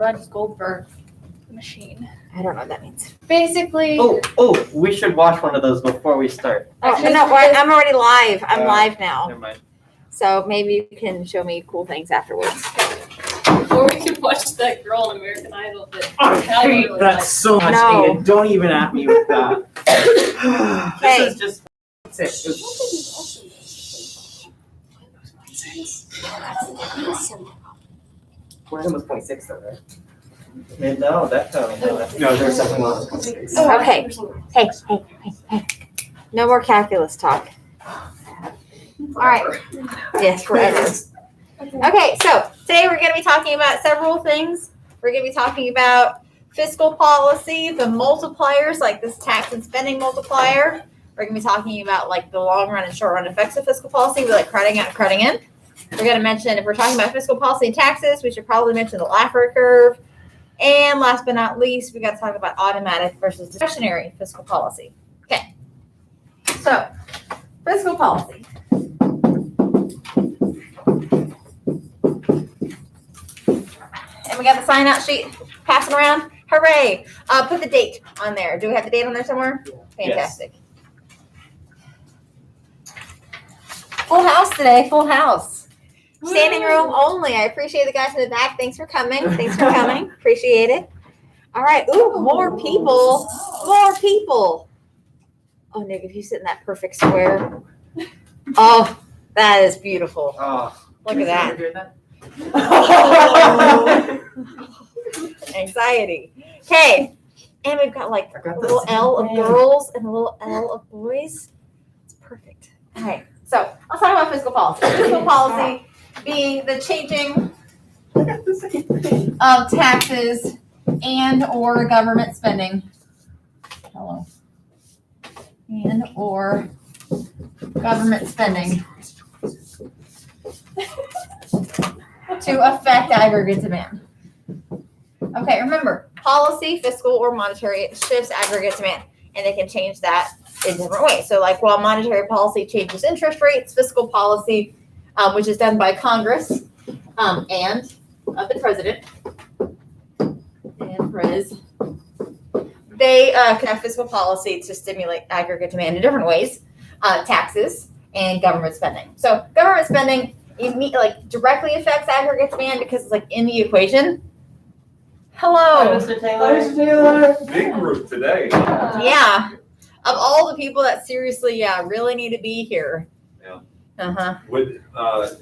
Rogers Goldberg machine. I don't know what that means. Basically. Oh, we should watch one of those before we start. Oh, no, I'm already live. I'm live now. Never mind. So maybe you can show me cool things afterwards. Or we could watch that girl in American Idol. I hate that so much. No. Aiden. Don't even at me with that. Hey. This is just We're almost 0.6 though, right? no, definitely not. No, there's something else. 0.6. Okay. Hey. No more calculus talk. All right. Yes, forever. Okay, so today we're going to be talking about several things. We're going to be talking about fiscal policy, the multipliers, like this tax and spending multiplier. We're going to be talking about like the long run and short run effects of fiscal policy, like crowding out and crowding in. We're going to mention, if we're talking about fiscal policy and taxes, we should probably mention the laffer curve. And last but not least, we got to talk about automatic versus discretionary fiscal policy. Okay. So, fiscal policy. And we got the sign out sheet passing around. Hooray. Put the date on there. Do we have the date on there somewhere? Yeah. Fantastic. Yes. Full house today. Full house. Standing room only. I appreciate the guys in the back. Thanks for coming. Appreciate it. All right. Ooh, more people. More people. Oh, Nick, if you sit in that perfect square. Oh, that is beautiful. Oh, Look at that. Anxiety. Okay. And we've got like a little L of girls and a little L of boys. It's perfect. All right. So let's talk about fiscal policy. Fiscal policy being the changing of taxes and or government spending. Hello. And or government spending to affect aggregate demand. Okay, remember, policy, fiscal, or monetary shifts aggregate demand, and they can change that in different ways. So like while monetary policy changes interest rates, fiscal policy, which is done by Congress and the president, they can have fiscal policy to stimulate aggregate demand in different ways, taxes and government spending. So government spending directly affects aggregate demand because it's like in the equation. Hello. Hi, Mr. Taylor. Big group today. Yeah. Of all the people that seriously, really need to be here. Yeah. Uh-huh. Would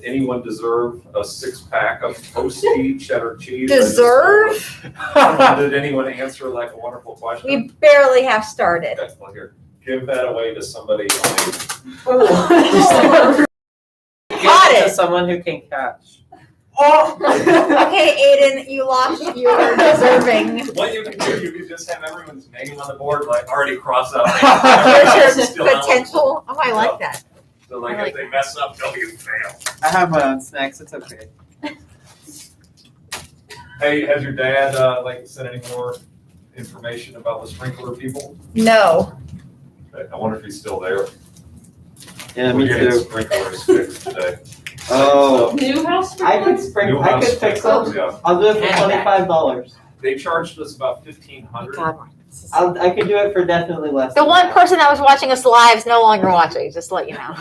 anyone deserve a 6-pack of toasty cheddar cheese? Deserve? Did anyone answer like a wonderful question? We barely have started. Okay, well, here, give that away to somebody. Got To it. someone who can catch. Okay, Aiden, you lost your deserving. What you can do, you can just have everyone's name on the board, like already crossed out. There's your Still eligible. potential. Oh, I like that. So like I like if they mess up, they'll be fail. I have my own snacks. It's okay. Hey, has your dad sent any more information about the sprinkler people? No. Okay, I wonder if he's still there. Yeah, We're me getting too. sprinklers fixed today. Oh, New house. I could New I house could fix sprinklers, them. yeah. I'll do it for $25. They charged us about $1,500. I could do it for definitely less. The than one that. person that was watching us live is no longer watching, just to let you know.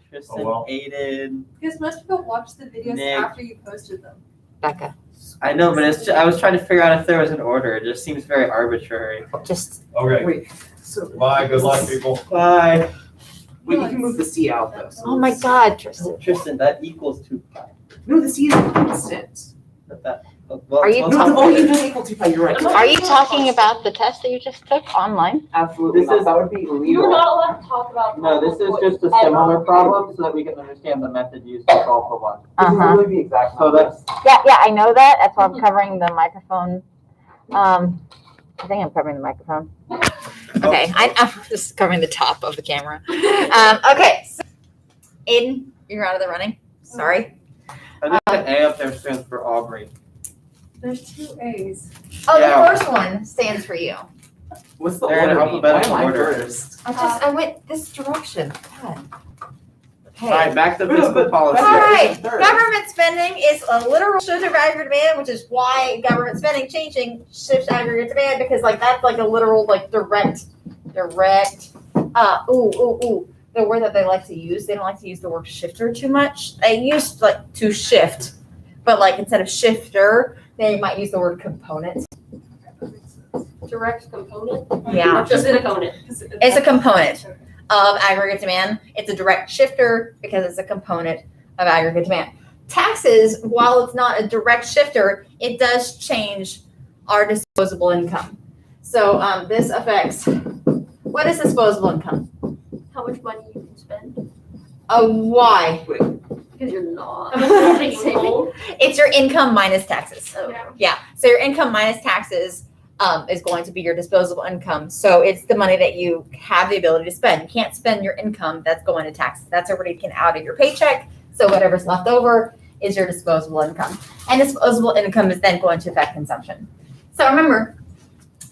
Tristan, Oh, well. Aiden. Because most people watch the videos Nick. after you posted them. Becca, I know, but I was trying to figure out if there was an order. It just seems very arbitrary. just Okay, Wait, so bye, good luck, people. Bye. wait, you can move the C out though. So oh my God, Tristan. Tristan, that equals 2 pi. No, the C is constant. But that. Well, Are you well, No, talking- the volume does equal 2 pi. You're right. Are you talking about the test that you just took online? Absolutely. This is- that would be You're illegal. not allowed to talk about. No, this is just a similar problem so that we can understand the method used to solve the one. This is Uh-huh. literally the exact. So that's Yeah, I know that. That's why I'm covering the microphone. I think I'm covering the microphone. Okay, I'm just covering the top of the camera. Okay. So, Aiden, you're out of the running. Sorry. I think the A up there stands for Aubrey. There's 2 A's. Oh, Yeah. the first one stands for you. What's the They're in order? Why alphabetical am I order. first? I went this direction. God. Okay. All right, back to But- fiscal but- policy. All right, Third. government spending is a literal shift of aggregate demand, which is why government spending changing shifts aggregate demand, because like that's like a literal like direct, the word that they like to use. They don't like to use the word shifter too much. They use like to shift, but like instead of shifter, they might use the word component. Direct component? Yeah. Or just a component? It's a component of aggregate demand. It's a direct shifter because it's a component of aggregate demand. Taxes, while it's not a direct shifter, it does change our disposable income. So this affects, what is disposable income? How much money you can spend? Why? Because you're not. How much are you taking home. It's your income minus taxes. Oh. Yeah, so your income minus taxes is going to be your disposable income. So it's the money that you have the ability to spend. You can't spend your income that's going to taxes. That's already taken out of your paycheck. So whatever's left over is your disposable income. And disposable income is then going to affect consumption. So remember,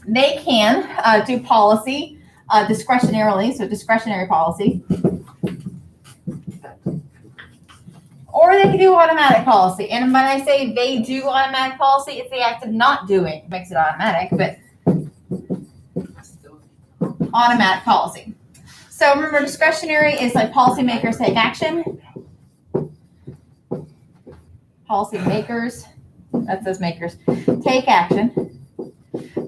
they can do policy discretionarily, so discretionary policy. Or they can do automatic policy. And when I say they do automatic policy, it's the act of not doing. It makes it automatic, but automatic policy. So remember, discretionary is like policymakers take action. Policymakers, that's those makers, take action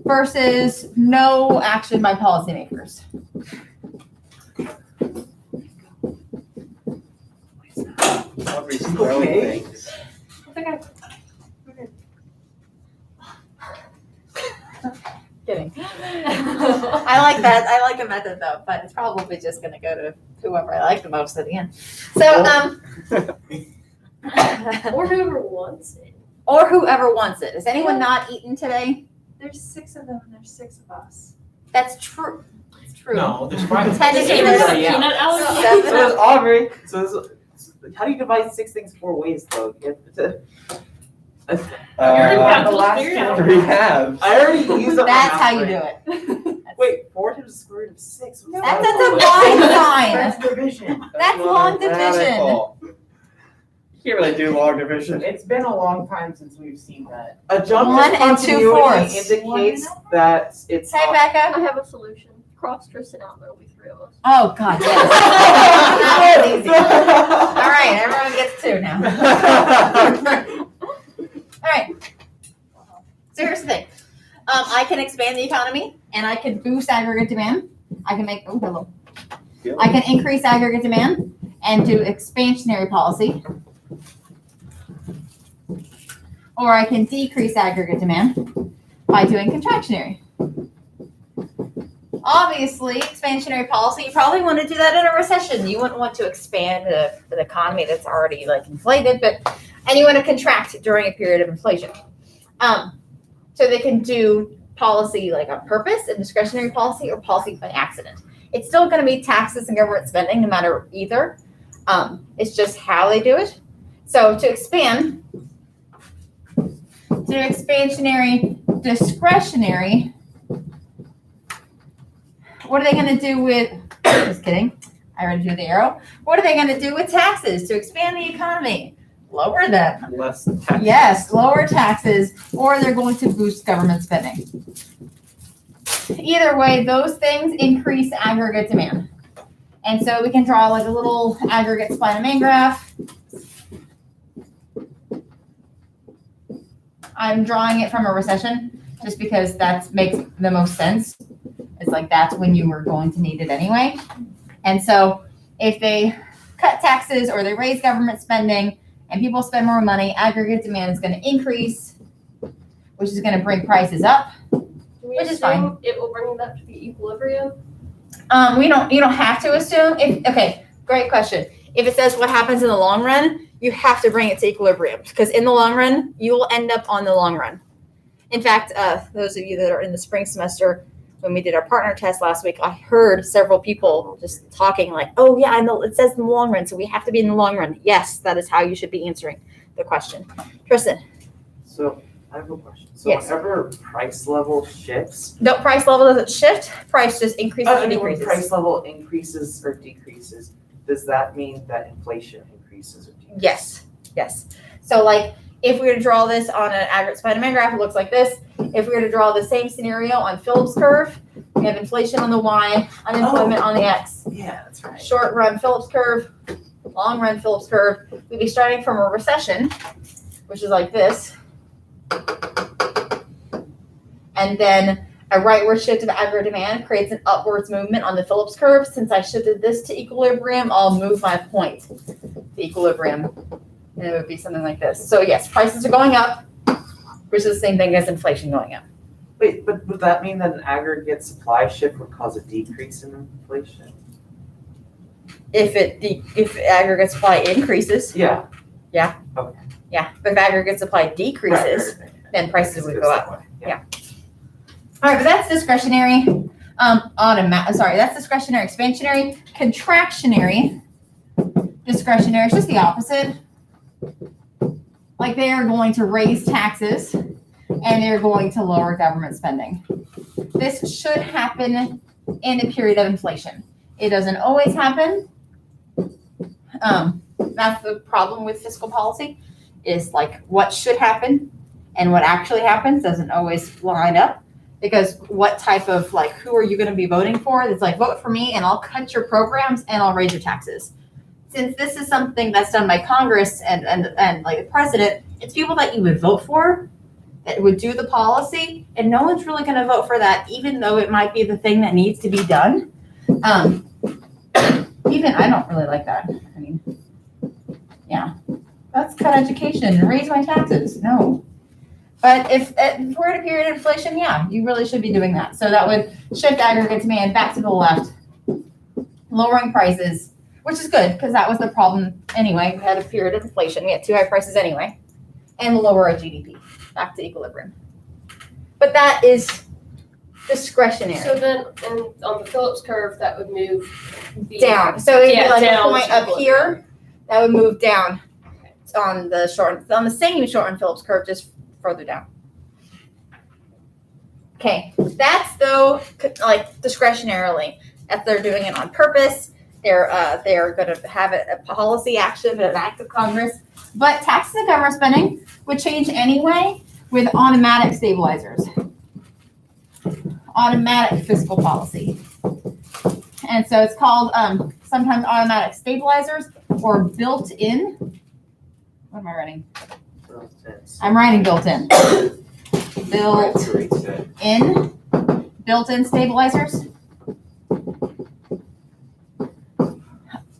versus no action by policymakers. Audrey's throwing Okay. things. Kidding. I like that. I like the method though, but it's probably just gonna go to whoever I like the most at the end. So, Or whoever wants it. or whoever wants it. Is anyone not eaten today? There's 6 of them and there's 6 of us. That's true. It's true. No, there's five. Technically, Is there's it a peanut allergy? seven. So there's Aubrey. So how do you divide 6 things 4 ways though? You have to- You're gonna have to last figure it out. 3 halves. I already used up my That's math how you brain. do it. Wait, 4 times the square root of 6. That's a divide sign. That's division. That's long division. Radical. You can't really do long division. It's been a long time since we've seen that. A jump One in and continuity 2/4. indicates that it's Hey, I Becca. have a solution. Cross Tristan out, there'll be 3 of us. Oh God, yes. That was easy. All right, everyone gets 2 now. All right. So here's the thing. I can expand the economy and I can boost aggregate demand. I can make, oh, hello. I can increase aggregate demand and do expansionary policy. Or I can decrease aggregate demand by doing contractionary. Obviously, expansionary policy, you probably want to do that in a recession. You wouldn't want to expand the economy that's already like inflated, and you want to contract during a period of inflation. So they can do policy like on purpose and discretionary policy or policy by accident. It's still going to be taxes and government spending no matter either. It's just how they do it. So to expand, to expansionary, discretionary, what are they going to do with, just kidding, I already drew the arrow. What are they going to do with taxes to expand the economy? Lower them. Less tax. Yes, lower taxes, or they're going to boost government spending. Either way, those things increase aggregate demand. And so we can draw like a little aggregate supply and demand graph. I'm drawing it from a recession just because that makes the most sense. It's like that's when you were going to need it anyway. And so if they cut taxes or they raise government spending and people spend more money, aggregate demand is going to increase, which is going to bring prices up. Do we Which is assume it will bring that to the equilibrium? You don't have to assume. Okay, great question. If it says what happens in the long run, you have to bring it to equilibrium because in the long run, you will end up on the long run. In fact, those of you that are in the spring semester, when we did our partner test last week, I heard several people just talking like, oh yeah, I know it says in the long run, so we have to be in the long run. Yes, that is how you should be answering the question. Tristan. So I have a question. So Yes. whenever price level shifts, No, price level doesn't shift. Price just increases or when decreases. price level increases or decreases, does that mean that inflation increases or decreases? Yes. So like, if we were to draw this on an aggregate supply and demand graph, it looks like this. If we were to draw the same scenario on Phillips curve, we have inflation on the Y, unemployment on the X. Yeah, that's right. Short run Phillips curve, long run Phillips curve. We'd be starting from a recession, which is like this. And then a rightward shift of aggregate demand creates an upwards movement on the Phillips curve. Since I shifted this to equilibrium, I'll move my point to equilibrium. And it would be something like this. So yes, prices are going up, which is the same thing as inflation going up. Wait, but would that mean that an aggregate supply shift would cause a decrease in inflation? If aggregate supply increases, Yeah. yeah. But if aggregate supply decreases, then prices would go up. Yeah. All right, but that's discretionary. That's discretionary. Expansionary, contractionary. Discretionary is just the opposite. Like they are going to raise taxes and they're going to lower government spending. This should happen in a period of inflation. It doesn't always happen. That's the problem with fiscal policy, is like what should happen and what actually happens doesn't always line up. Because what type of, like, who are you going to be voting for? It's like, vote for me and I'll cut your programs and I'll raise your taxes. Since this is something that's done by Congress and like the president, it's people that you would vote for that would do the policy, and no one's really going to vote for that, even though it might be the thing that needs to be done. Even I don't really like that. I mean, yeah, let's cut education and raise my taxes. No. But if we're at a period of inflation, yeah, you really should be doing that. So that would shift aggregate demand back to the left, lowering prices, which is good because that was the problem anyway. We had a period of inflation. We had too high prices anyway, and lower our GDP back to equilibrium. But that is discretionary. So then, on the Phillips curve, that would move Down. So it'd be like down a point to up here that would move down on the same short Phillips curve, just further down. Okay, that's though like discretionarily. If they're doing it on purpose, they're going to have a policy action, an act of Congress. But taxes and government spending would change anyway with automatic stabilizers, automatic fiscal policy. And so it's called sometimes automatic stabilizers or built-in. What am I writing? I'm writing built-in. Built-in stabilizers.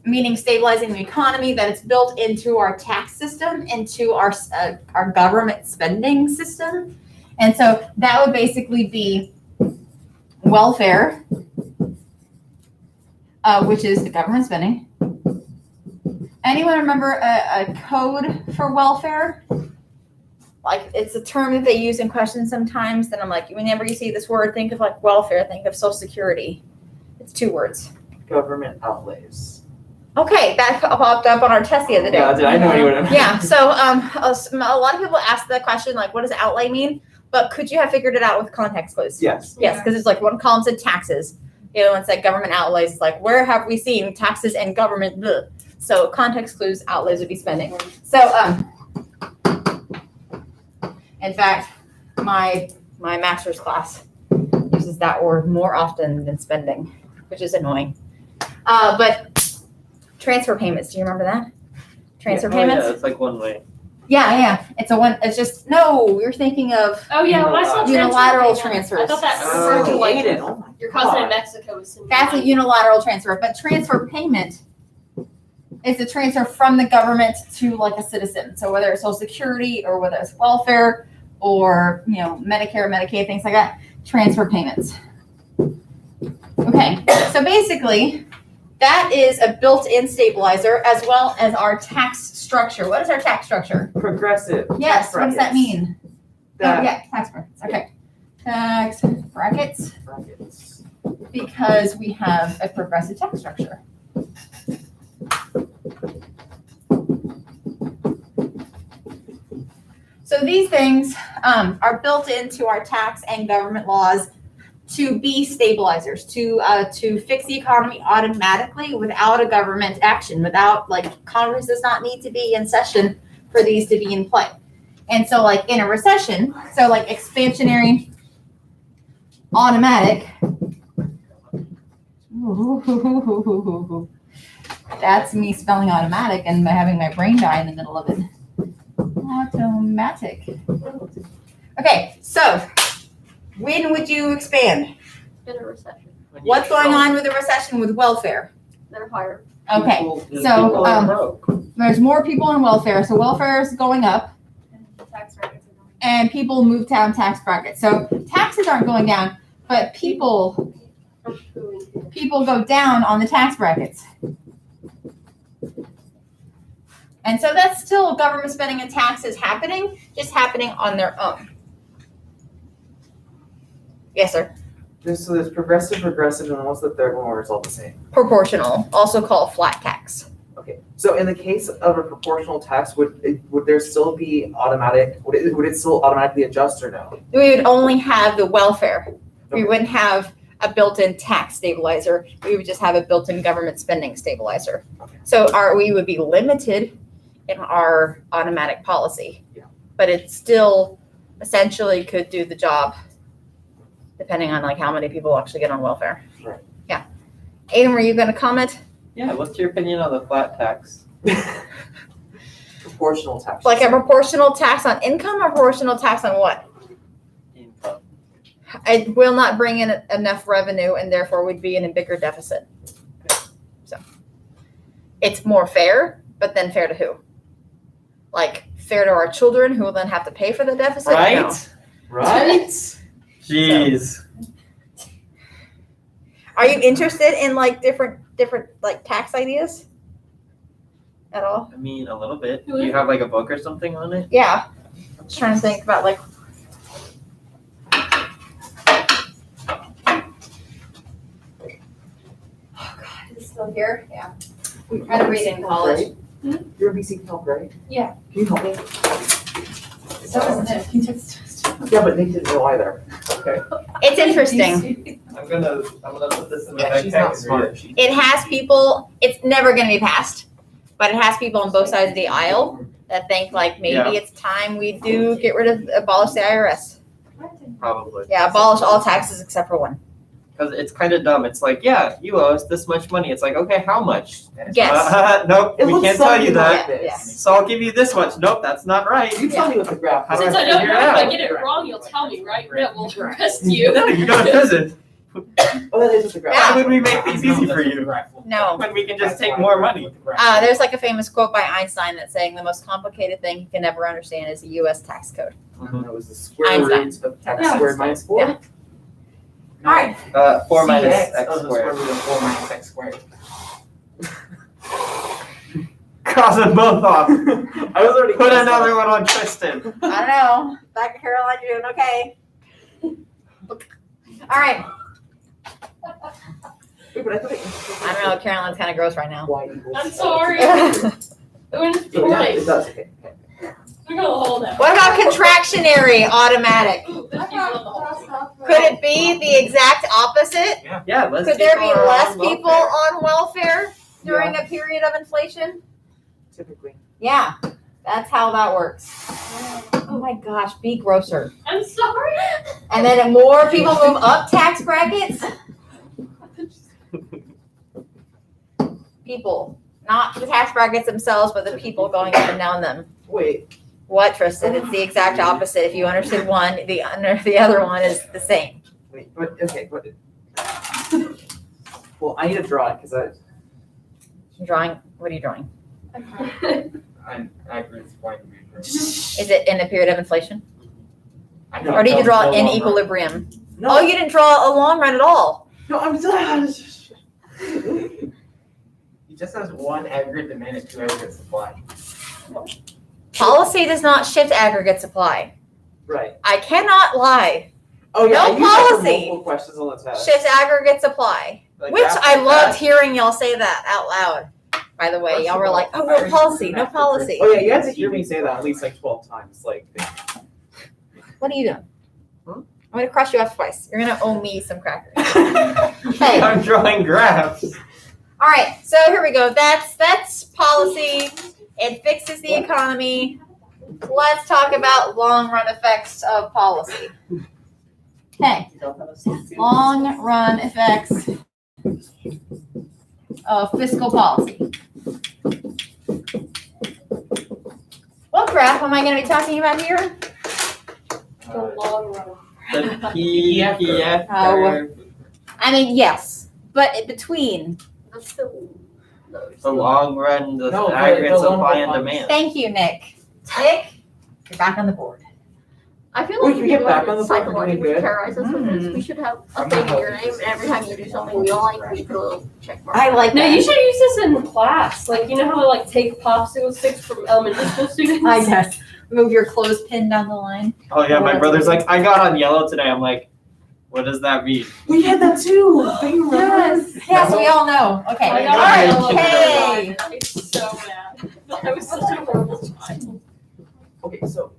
Meaning stabilizing the economy, that it's built into our tax system, into our government spending system. And so that would basically be welfare, which is the government spending. Anyone remember a code for welfare? Like, it's a term that they use in questions sometimes, and I'm like, whenever you see this word, think of like welfare, think of Social Security. It's 2 words. Government outlays. Okay, that popped up on our test the other day. Yeah, I know you would have. Yeah, so a lot of people ask the question, like, what does outlay mean? But could you have figured it out with context clues? Yes. Yes, because it's like one column said taxes, the other one said government outlays. It's like, where have we seen taxes and government? Bleh. So context clues, outlays would be spending. So, in fact, my master's class uses that word more often than spending, which is annoying. But transfer payments, do you remember that? Transfer payments? Yeah, it's like one way. Yeah. It's just, no, you're thinking of Oh yeah, when I saw unilateral transfer payments, transfers. I thought that referred to like Aiden, oh my your cousin in God. Mexico was sending That's a money. unilateral transfer, but transfer payment is a transfer from the government to like a citizen. So whether it's Social Security or whether it's welfare or, Medicare, Medicaid, things like that, transfer payments. Okay, so basically that is a built-in stabilizer as well as our tax structure. What is our tax structure? Progressive. Yes, tax what does that brackets. mean? That- Yeah, tax brackets. Okay. Tax brackets, brackets. because we have a progressive tax structure. So these things are built into our tax and government laws to be stabilizers, to fix the economy automatically without a government action, without like Congress does not need to be in session for these to be in play. And so like in a recession, so like expansionary automatic. That's me spelling automatic and having my brain die in the middle of it. Automatic. Okay, so when would you expand? In a recession. What's going on with the recession with welfare? They're higher. Okay, so there's more people in welfare, so welfare is going up And the tax brackets are going. and people move down tax brackets. So taxes aren't going down, but people go down on the tax brackets. And so that's still government spending and taxes happening, just happening on their own. Yes, sir. There's progressive, regressive, and what's the third one where it's all the same? Proportional, also called flat tax. Okay, so in the case of a proportional tax, would there still be automatic, would it still automatically adjust or no? We would only have the welfare. We wouldn't have a built-in tax stabilizer. We would just have a built-in government spending stabilizer. Okay. So we would be limited in our automatic policy. Yeah. But it still essentially could do the job depending on like how many people actually get on welfare. Right. Yeah. Aiden, were you going to comment? Yeah, what's your opinion on the flat tax? Proportional tax. Like a proportional tax on income or proportional tax on what? Income. It will not bring in enough revenue and therefore would be in a bigger deficit. So it's more fair, but then fair to who? Like fair to our children who will then have to pay for the deficit? No. Right? Right? Jeez. Are you interested in like different like tax ideas at all? I mean, a little bit. Do you have like a book or something on it? Yeah. Just trying to think about like. Oh God, is it still here? Yeah. We had to read it in college. You're a BC help, right? Yeah. Can you help me? So isn't it? He took the test. Yeah, but Nick didn't know either. Okay. It's interesting. I'm gonna put this in the Yeah, backpack. she's not and smart. read it. She's- It has people. It's never going to be passed, but it has people on both sides of the aisle that think like maybe Yeah. it's time we do get rid of abolish the IRS. Probably. Yeah, abolish all taxes except for one. Because it's kind of dumb. It's like, yeah, you owe us this much money. It's like, okay, how much? Guess. Nope, It we looks can't tell you something that. like Yeah. this. So I'll give you this much. Nope, that's not right. You tell me what the graph is. How do Since I don't figure know it if I out? get it wrong, you'll tell me, right? That will arrest you. No, you go to prison. Oh, that is what the graph. Why would we make things easy for you? No. When we can just take more money. There's like a famous quote by Einstein that's saying the most complicated thing you can never understand is the U.S. tax code. That was the square Einstein. root of x Yeah. squared minus 4. Yeah. All right. 4 minus CX, x oh, the square squared. root of 4 minus x squared. Cross them both off. I was already Put another one on Tristan. I don't know. Dr. Caroline, you're doing okay. All right. Wait, but I thought it I don't know. Caroline's kind of gross right now. y equals. I'm sorry. What When it's It does, boring. it does, okay. We're gonna hold that. about contractionary automatic? Could it be the exact opposite? Yeah, let's Could there be less people on welfare during a period of inflation? Typically. Yeah, that's how that works. Oh my gosh, be grosser. I'm sorry. And then more people move up tax brackets. People, not the tax brackets themselves, but the people going up and down them. Wait, What, Tristan? It's the exact opposite. If you understood one, the other one is the same. wait, what, okay, what? Well, I need to draw it, because Drawing, what are you drawing? I'm agree with point of view. Is it in a period of inflation? No, Or did you draw no in longer. equilibrium? No, Oh, you didn't draw a long run at all. no, I'm just. He just has one aggregate demand and two aggregate supply. Policy does not shift aggregate supply. Right. I cannot lie. Oh, yeah, No I used that for policy. multiple questions on the test. Shift aggregate supply. Like Which after I loved that- hearing y'all say that out loud. By the way, First y'all of were all, like, oh, I no policy, no policy. Oh, yeah, you had to hear me say that at least like 12 times. Like, What are you doing? I'm gonna cross you off twice. You're gonna owe me some crackers. Okay. I'm drawing graphs. All right. So here we go. That's policy. It fixes the economy. Let's talk about long run effects of policy. Okay. Long run effects of fiscal policy. What graph am I going to be talking about here? The long run. The PPF Oh. curve, I mean, yes, but in between. That's the the long run, the No, the aggregate loanable supply and funds. demand. Thank you, Nick. Nick, you're back on the board. I feel Wait, like can if we you get back want on to the phone for psychologically doing good? terrorize us with this, we should have a thing in your name, and every time you do something we don't like, we put a little check mark. I like No, that. you should use this in class. Like, you know how they like take popsicle sticks from elementary school students? I guess. Move your clothespin down the line. Oh yeah, my brother's like, I got on yellow today. I'm like, what does that mean? We had that too. Do you remember? Yes, we all know. Okay. I All got right. yellow Okay. I'm so mad. I was such a horrible child. Okay, so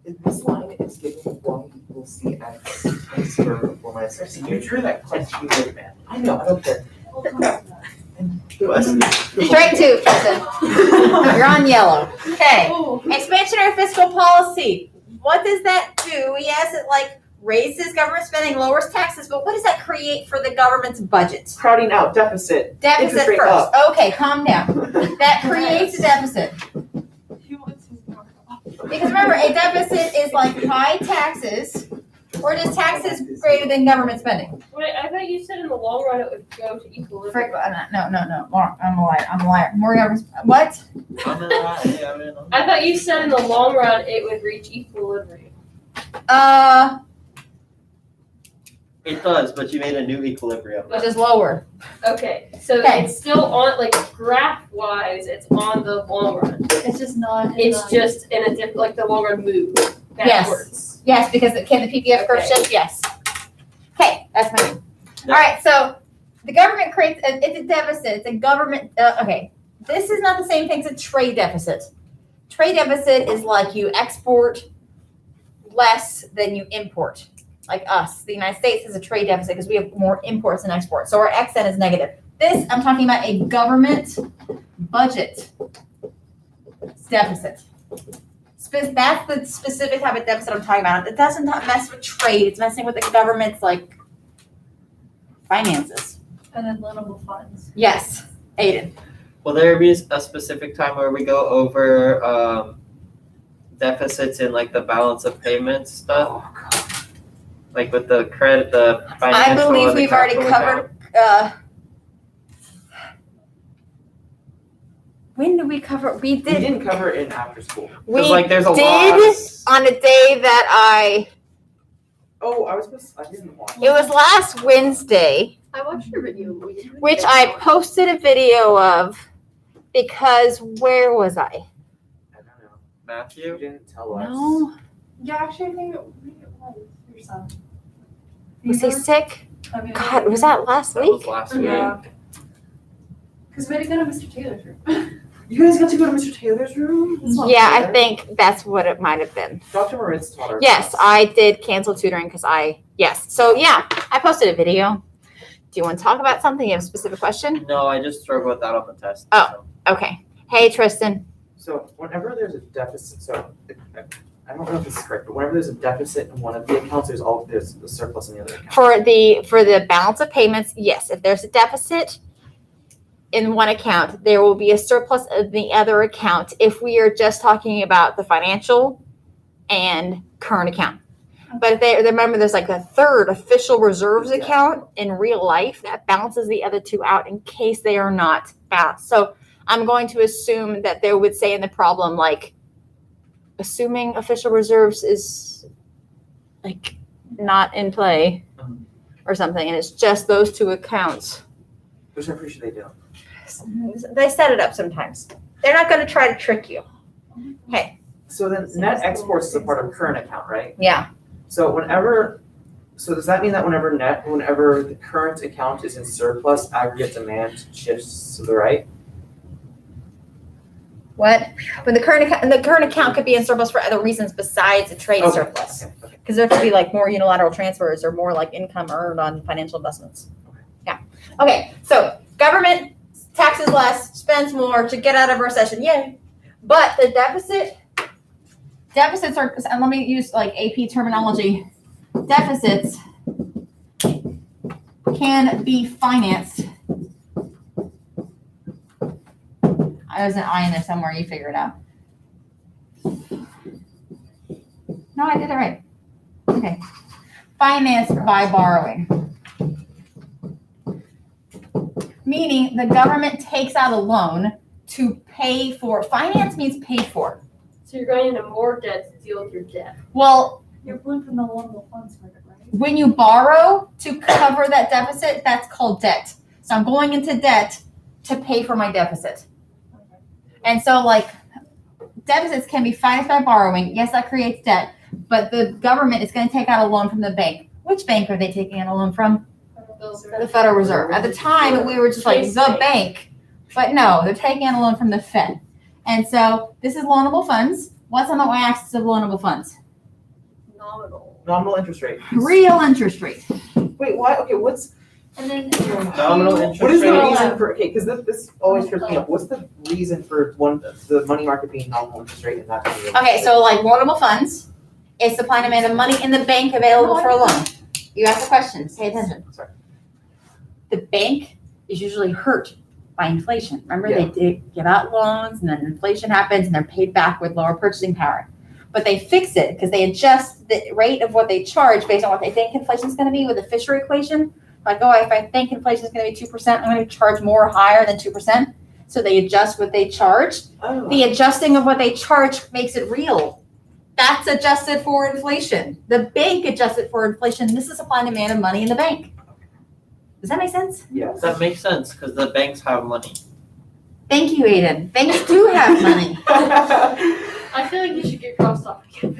in this line, it's giving y equals cx and square for my section. You drew that question, you man. I know, I don't care. Strike two, Tristan. You're on yellow. Okay. Expansionary fiscal policy. What does that do? Yes, it like raises government spending, lowers taxes, but what does that create for the government's budget? Crowding out, deficit. Deficit Interest rate first. Okay, calm down. That creates a deficit. Because remember, a deficit is like high taxes, or just taxes greater than government spending. Wait, I thought you said in the long run it would go to equilibrium. No. I'm a liar. More government. What? I thought you said in the long run it would reach equilibrium. It does, but you made a new equilibrium. Which is lower. Okay, so Okay. it's still on, like graph wise, it's on the long run. It's just not. It's just in a different, like the long run move Yes. backwards. Yes, because can the PPF curve Okay. shift? Yes. Okay, that's my name. Yeah. All right, so the government creates, it's a deficit. It's a government, okay. This is not the same thing as a trade deficit. Trade deficit is like you export less than you import. Like us, the United States has a trade deficit because we have more imports than exports. So our XN is negative. This, I'm talking about a government budget deficit. That's the specific type of deficit I'm talking about. It doesn't mess with trade. It's messing with the government's like finances. And then loanable funds. Yes, Aiden. Will there be a specific time where we go over deficits in like the balance of payments stuff? Like with the credit, the financial. I believe and the we've already capital covered. When did we cover? We We did. didn't cover it in after school. We like there's a did lot. on a day that Oh, I didn't watch. it was last Wednesday, I watched your video. which I posted a video of because where was I? I don't know. You Matthew? didn't tell us. No, Yeah, actually, I think it was your son. was he sick? God, was that last That was week? last week. Yeah. Because we had to go to Mr. Taylor's room. You guys got to go to Mr. Taylor's room? That's not Yeah, I fair. think that's what it might have been. Dr. Moritz taught our Yes, class. I did cancel tutoring because yes. So yeah, I posted a video. Do you want to talk about something? You have a specific question? No, I just struggled with that on the test. Oh. Okay. Hey, Tristan. So whenever there's a deficit, I don't know if this is correct, but whenever there's a deficit in one of the accounts, there's a surplus in the other account. For the balance of payments, yes. If there's a deficit in one account, there will be a surplus in the other account if we are just talking about the financial and current account. But if remember, there's like a third official reserves Yeah. account in real life that balances the other two out in case they are not balanced. So I'm going to assume that they would say in the problem, like, assuming official reserves is like not in play or something, and it's just those two accounts. Which I'm pretty sure they do. They set it up sometimes. They're not going to try to trick you. Okay. So then net exports is a part of current account, right? Yeah. So does that mean that whenever the current account is in surplus, aggregate demand shifts to the right? What? When the current account could be in surplus for other reasons besides a trade surplus. Okay. Because there could be like more unilateral transfers or more like income earned on financial investments. Yeah. Okay, so government taxes less, spends more to get out of a recession. Yay. But the deficits are, and let me use like AP terminology. Deficits can be financed. There's an I in there somewhere. You figure it out. No, I did it right. Okay. Financed by borrowing. Meaning the government takes out a loan to pay for. Finance means pay for. So you're going into more debt to deal with your debt. Well, You're pulling from the loanable funds credit, right? when you borrow to cover that deficit, that's called debt. So I'm going into debt to pay for my deficit. And so like deficits can be financed by borrowing. Yes, that creates debt, but the government is going to take out a loan from the bank. Which bank are they taking out a loan from? The Federal Reserve. At the time, we were just like the bank, but no, they're taking out a loan from the Fed. And so this is loanable funds. What's on the y-axis of loanable funds? Nominal. Nominal interest rate. Real interest rate. Wait, why? Okay, what's And then Nominal interest what is the rate. reason for? Okay, because this always trips me up. What's the reason for the money market being nominal interest rate and not the real Okay, interest so like loanable funds is supply and demand of money in the bank available for a loan. You ask the question, pay attention. Sorry. The bank is usually hurt by inflation. Remember, Yeah. they give out loans and then inflation happens and they're paid back with lower purchasing power. But they fix it because they adjust the rate of what they charge based on what they think inflation is going to be with the Fisher equation. Like, oh, if I think inflation is going to be 2%, I'm going to charge more higher than 2%. So they adjust what they charge. Oh. The adjusting of what they charge makes it real. That's adjusted for inflation. The bank adjusted for inflation. This is supply and demand of money in the bank. Does that make sense? Yes. That makes sense because the banks have money. Thank you, Aiden. Banks do have money. I feel like you should get crossed off again.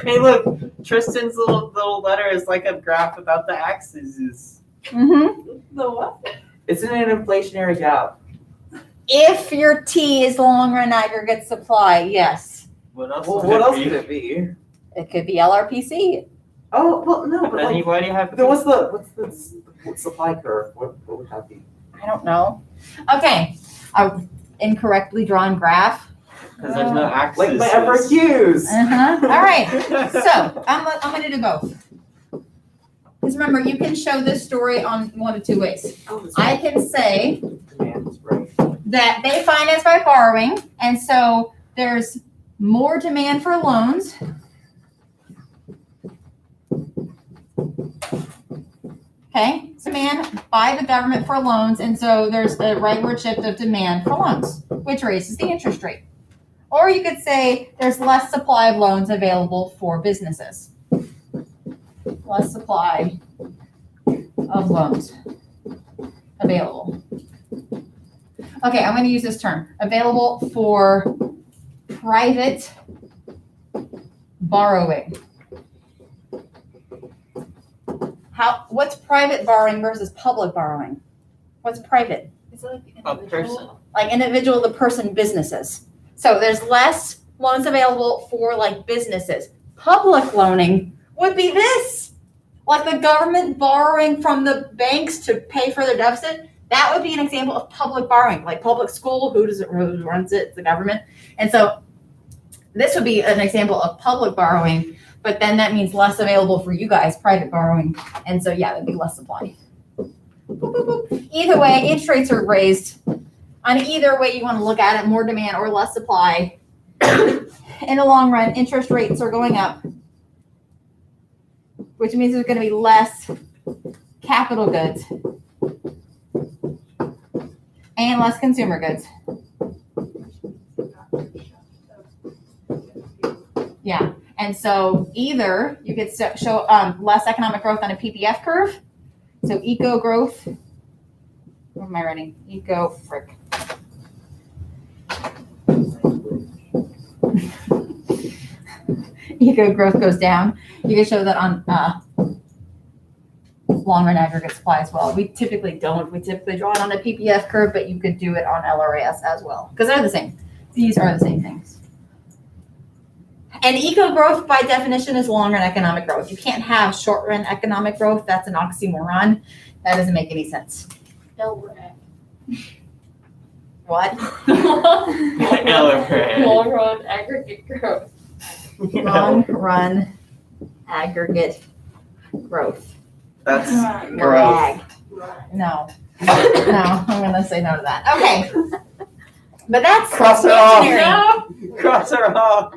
Hey, look, Tristan's little letter is like a graph without the axes. Mm-hmm. The what? It's in an inflationary gap. If your T is long run aggregate supply, yes. What else? Well, would what it else be? could it be? It could be LRPC. Oh, well, no, And but then like, why do you have? then what's the supply curve? What would that be? I don't know. Okay. A incorrectly drawn graph. Because there's no axes. Like my FRQs. Uh-huh. All right. So I'm going to do both. Because remember, you can show this story on one of two ways. Oh, that's I can say demand, right? that they finance by borrowing, and so there's more demand for loans. Okay, demand by the government for loans, and so there's a rightward shift of demand for loans, which raises the interest rate. Or you could say there's less supply of loans available for businesses. Less supply of loans available. Okay, I'm going to use this term. Available for private borrowing. What's private borrowing versus public borrowing? What's private? Is it like A individual? person. Like individual to person businesses. So there's less loans available for like businesses. Public loaning would be this. Like the government borrowing from the banks to pay for their deficit. That would be an example of public borrowing. Like public school, who runs it? It's the government. And so this would be an example of public borrowing, but then that means less available for you guys, private borrowing. And so yeah, that'd be less supply. Boop, boop, boop. Either way, interest rates are raised. On either way you want to look at it, more demand or less supply. In the long run, interest rates are going up, which means there's going to be less capital goods and less consumer goods. Yeah, and so either you could show less economic growth on a PPF curve, so eco growth. What am I writing? Eco frick. Eco growth goes down. You can show that on long run aggregate supply as well. We typically don't. We typically draw it on a PPF curve, but you could do it on LRAS as well because they're the same. These are the same things. And eco growth by definition is long run economic growth. You can't have short run economic growth. That's an oxymoron. That doesn't make any sense. LRAG. What? Long run aggregate growth. Long run aggregate growth. That's growth. Rag. No. No, I'm gonna say no to that. Okay. But that's Cross her off. expansionary. No, Cross her off.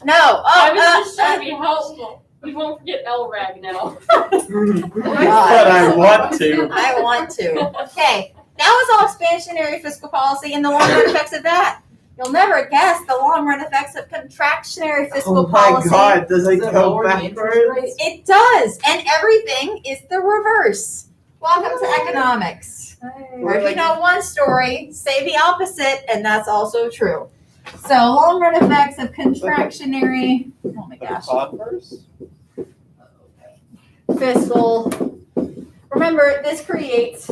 No. I was Oh, just trying to be helpful. We won't forget LRAG now. But I want to. I want to. Okay. That was all expansionary fiscal policy and the long run effects of that. You'll never guess the long run effects of contractionary fiscal Oh my policy. God, does it Does it go lower the interest backwards? rates? It does, and everything is the reverse. Welcome to economics. Or if you know one story, say the opposite, and that's also true. So long run effects of contractionary. Oh my gosh. Converse? Fiscal. Remember, this creates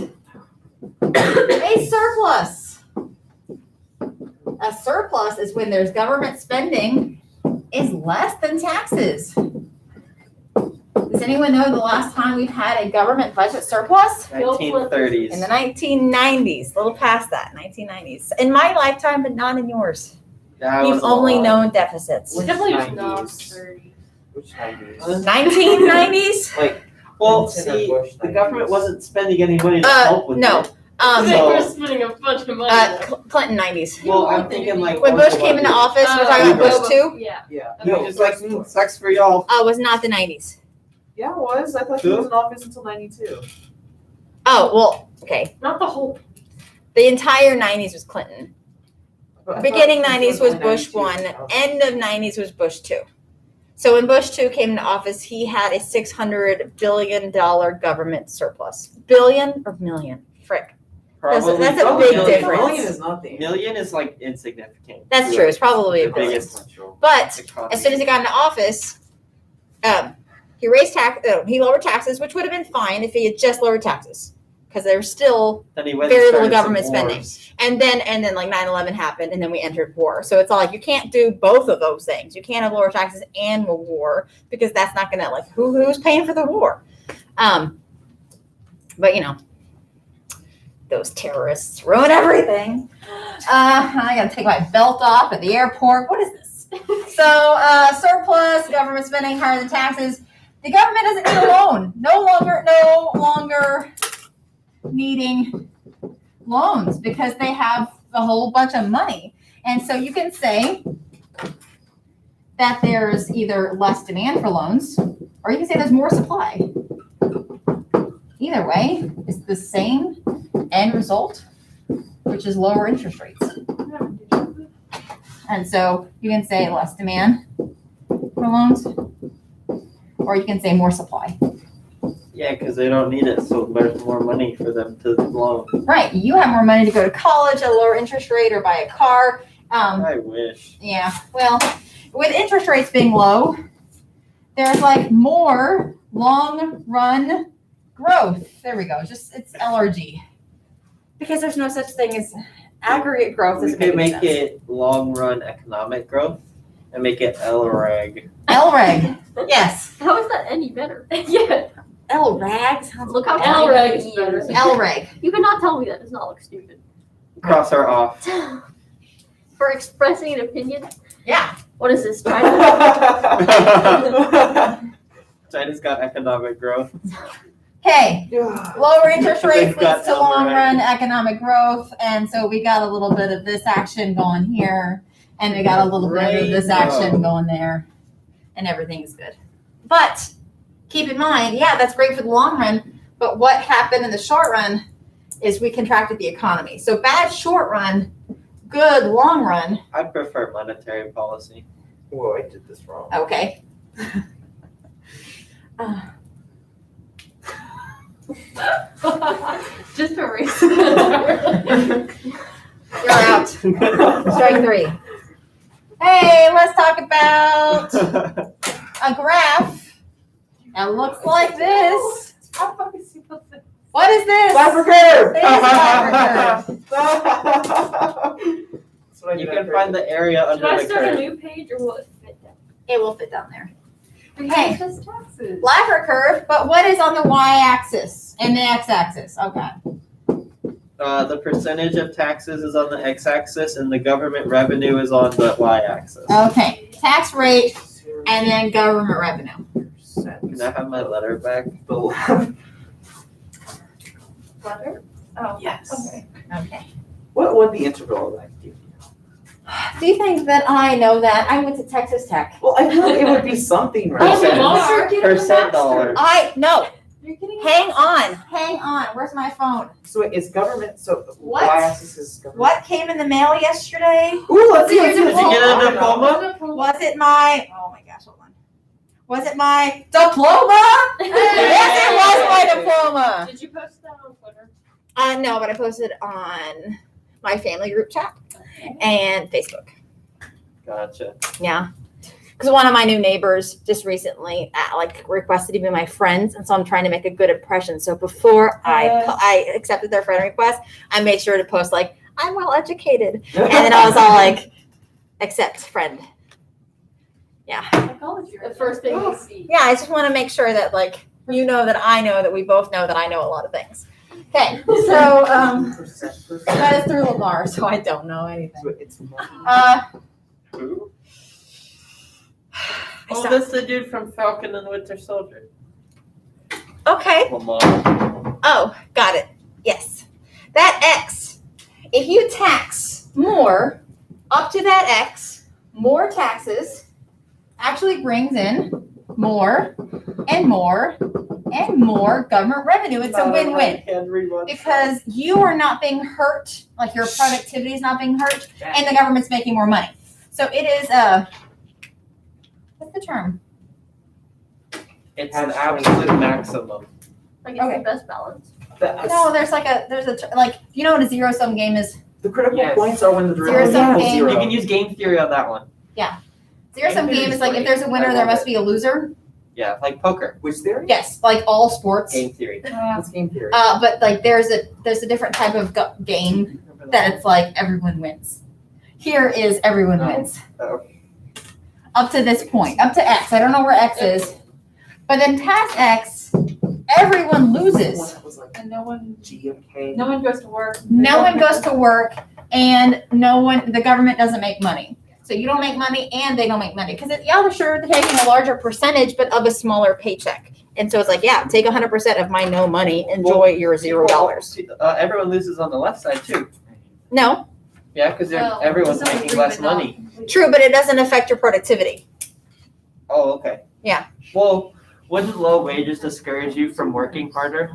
a surplus. A surplus is when there's government spending is less than taxes. Does anyone know the last time we've had a government budget surplus? 1930s. In the 1990s, a little past that, 1990s. In my lifetime, but not in yours. That You've was a only lot. known deficits. Which Definitely 90s? not 30. Which 90s? 1990s? Well, Clinton or see, Bush the 90s? government wasn't spending any money to help with no. it. They So- were spending a bunch of money. though. Clinton 90s. Well, I'm thinking like When Bush came into office, we're talking about Bush 2? Yeah. Yeah. He was just like, sucks for y'all. Oh, it was not the 90s. Yeah, it was. I thought he was in office until 92. Oh, well, okay. Not the whole. The entire 90s was Clinton. But I Beginning thought 90s was only Bush 92. 1. End of 90s was Bush 2. So when Bush 2 came into office, he had a $600 billion government surplus. Billion or million? Frick. That's a big million. difference. Million is not the Million is like insignificant. That's true. It's probably The a billion. biggest But economy. as soon as he got into office, he raised he lowered taxes, which would have been fine if he had just lowered taxes, because there's still Then he went very and little started some government spending. wars. and then like 9/11 happened, and then we entered war. So it's all like you can't do both of those things. You can't have lower taxes and a war because that's not gonna like who's paying for the war. But you know, those terrorists ruin everything. I gotta take my belt off at the airport. What is this? So surplus, government spending higher than taxes. The government doesn't need a loan. No longer needing loans because they have a whole bunch of money. And so you can say that there's either less demand for loans or you can say there's more supply. Either way, it's the same end result, which is lower interest rates. And so you can say less demand for loans, or you can say more supply. Yeah, because they don't need it, so there's more money for them to loan. Right. You have more money to go to college at a lower interest rate or buy a car. I wish. Yeah. Well, with interest rates being low, there's like more long run growth. There we go. It's LRG. Because there's no such thing as aggregate growth. We Doesn't could make make any sense. it long run economic growth and make it LRAG. LREG. Yes. How is that any better? Yeah. LRAG sounds Look how LREG tiny is it better. is. LREG. You cannot tell me that does not look stupid. Cross her off. For expressing an opinion, Yeah. what is this, China? China's got economic growth. Okay. Lower interest rates They've got leads to long LREG. run economic growth. And so we got a little bit of this action going here. And we got a little bit of this action going there. And everything is good. But keep in mind, yeah, that's great for the long run. But what happened in the short run is we contracted the economy. So bad short run, good long run. I prefer monetary policy. Whoa, I did this wrong. Okay. Just a race. You're out. Strike 3. Hey, let's talk about a graph that looks like this. What is this? Laffer curve! It is laffer That's what I You did can at find the area Should under I the start a curve. new page or will it fit down? It will fit down there. Okay. Just taxes. Laffer curve, but what is on the y-axis and the x-axis? Okay. The percentage of taxes is on the x-axis and the government revenue is on the y-axis. Okay. Tax rate and then government revenue. Can I have my letter back? The left. Letter? Oh. Yes. Okay. Okay. What the interval of that give you? Do you think that I know that? I went to Texas Tech. Well, I feel like it would be something, right? Percent dollar. No. You're getting Hang on. Where's my phone? So it's government, so What? y-axis is government. What came in the mail yesterday? Ooh, let's see, Did you let's see. Did you get a diploma? Was it my, oh my gosh, hold on. Was it my diploma? Yes, it was my diploma. Did you post that on Twitter? No, but I posted on my family group chat and Facebook. Gotcha. Yeah. Because one of my new neighbors just recently requested to be my friends, and so I'm trying to make a good impression. So before I accepted their friend request, I made sure to post like, I'm well educated. And then I was all like, accept friend. Yeah. The first thing you see. Yeah, I just want to make sure that like you know that I know that we both know that I know a lot of things. Okay, so Percent. that is through Lamar, so I don't know anything. So it's Who? I Oh, stopped- that's the dude from Falcon and the Winter Soldier. Okay. Lamar. Oh, got it. Yes. That X, if you tax more up to that X, more taxes actually brings in more and more and more government revenue. It's a win-win because you are not being hurt, like your productivity is not being hurt, and the government's making more money. So it is what's the term? It's an absolute maximum. Like it's Okay. the best balance. No, there's you know what a zero-sum game is? The critical Yes. points are when the Zero-sum derivative equals game. You zero. can use game theory on that one. Zero-sum game is like if there's a winner, there must be a loser. Yeah, like poker. Which theory? Yes, like all sports. Game theory. What's game theory? But like there's a different type of game that it's like everyone wins. Here is everyone wins. Oh. Up to this point, up to X. I don't know where X is, but then past X, everyone loses. That was like And no one GMK. goes to work. No one goes to work, and the government doesn't make money. So you don't make money, and they don't make money because they're taking a larger percentage, but of a smaller paycheck. And so it's like, yeah, take 100% of my no money, enjoy your $0. Everyone loses on the left side too. No, Yeah, because Well, everyone's to some making degree, less but not money. completely. true, but it doesn't affect your productivity. Oh, okay. Yeah. Well, wouldn't low wages discourage you from working harder?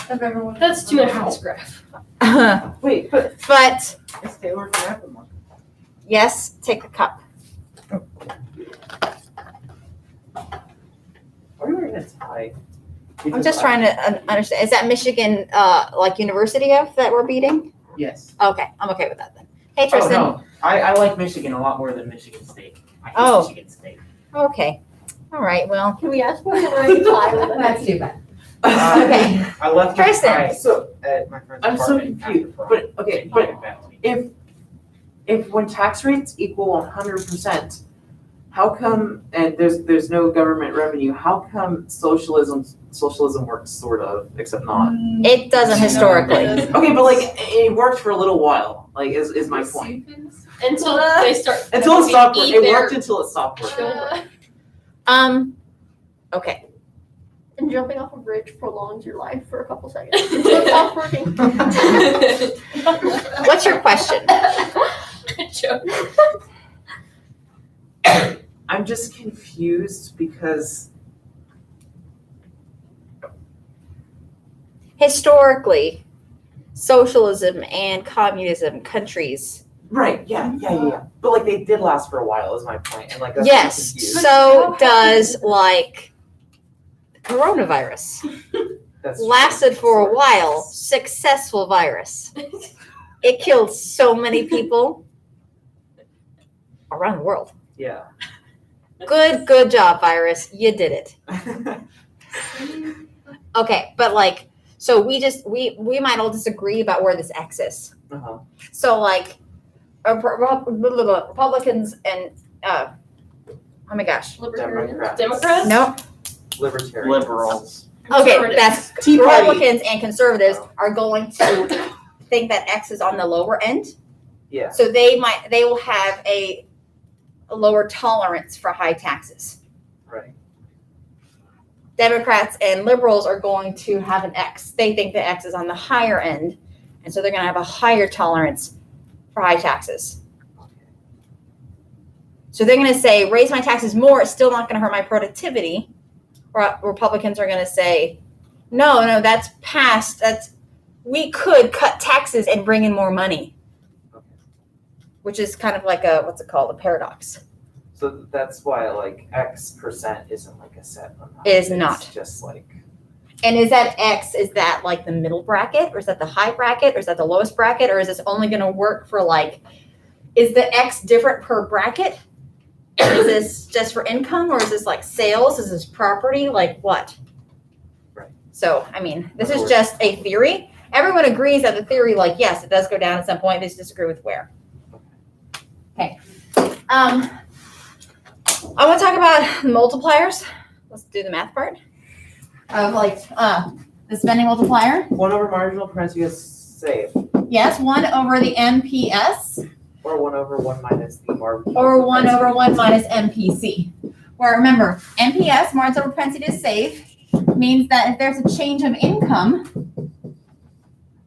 Of everyone. That's too much for this graph. but Wait, but it's tailored for everyone. yes, take a cup. Why are you wearing a tie? I'm just trying to understand. Is that Michigan, University of that we're beating? Yes. Okay, I'm okay with that then. Hey, Oh, Tristan. no. I like Michigan a lot more than Michigan State. I hate Oh. Michigan State. Okay. All right. Well, Can we ask why you're wearing a tie with a that's too bad. Okay. I left my Tristan. tie So at my friend's I'm so apartment after confused, prom. but okay, They but handed it back to me. if when tax rates equal 100%, how come and there's no government revenue? How come socialism works sort of, except not? It doesn't historically. Okay, but like it worked for a little while. Like is my point. Until they start. Until it stopped working. eat It their worked until it stopped working. children. Okay. And jumping off a bridge prolongs your life for a couple seconds. So it stops working. What's your question? Joke. I'm just confused because Historically, socialism and communism countries. right, yeah. But like they did last for a while is my point. And like that's Yes. confused. So does coronavirus. That's Lasted for a while. Successful virus. It killed so many people around the world. Yeah. Good job, Virus. You did it. Okay, but like, so we might all disagree about where this X is. Uh-huh. So like, Republicans and oh my gosh, Libertarians. Democrats? no. Libertarian. Liberals. Okay, Conservatives. that's Tea Party. Republicans and conservatives are going to think that X is on the lower end. Yeah. So they will have a lower tolerance for high taxes. Right. Democrats and liberals are going to have an X. They think the X is on the higher end, and so they're going to have a higher tolerance for high taxes. So they're going to say, raise my taxes more, it's still not going to hurt my productivity. Republicans are going to say, no, that's past. We could cut taxes and bring in more money, which is kind of like a paradox. So that's why like X percent isn't like a set amount. It is It's not. just like And is that X, is that like the middle bracket, or is that the high bracket, or is that the lowest bracket, or is this only going to work for like, is the X different per bracket? Is this just for income, or is this like sales? Is this property? Like what? Right. So, I mean, this is just a theory. Everyone agrees that the theory, like, yes, it does go down at some point. They just disagree with where. Okay. I want to talk about multipliers. Let's do the math part of like the spending multiplier. 1 over marginal parentheses save, Yes, 1 over the MPS or 1 over 1 minus the marginal. or 1 over 1 minus MPC. Where remember, MPS, marginal propensity to save, means that if there's a change of income,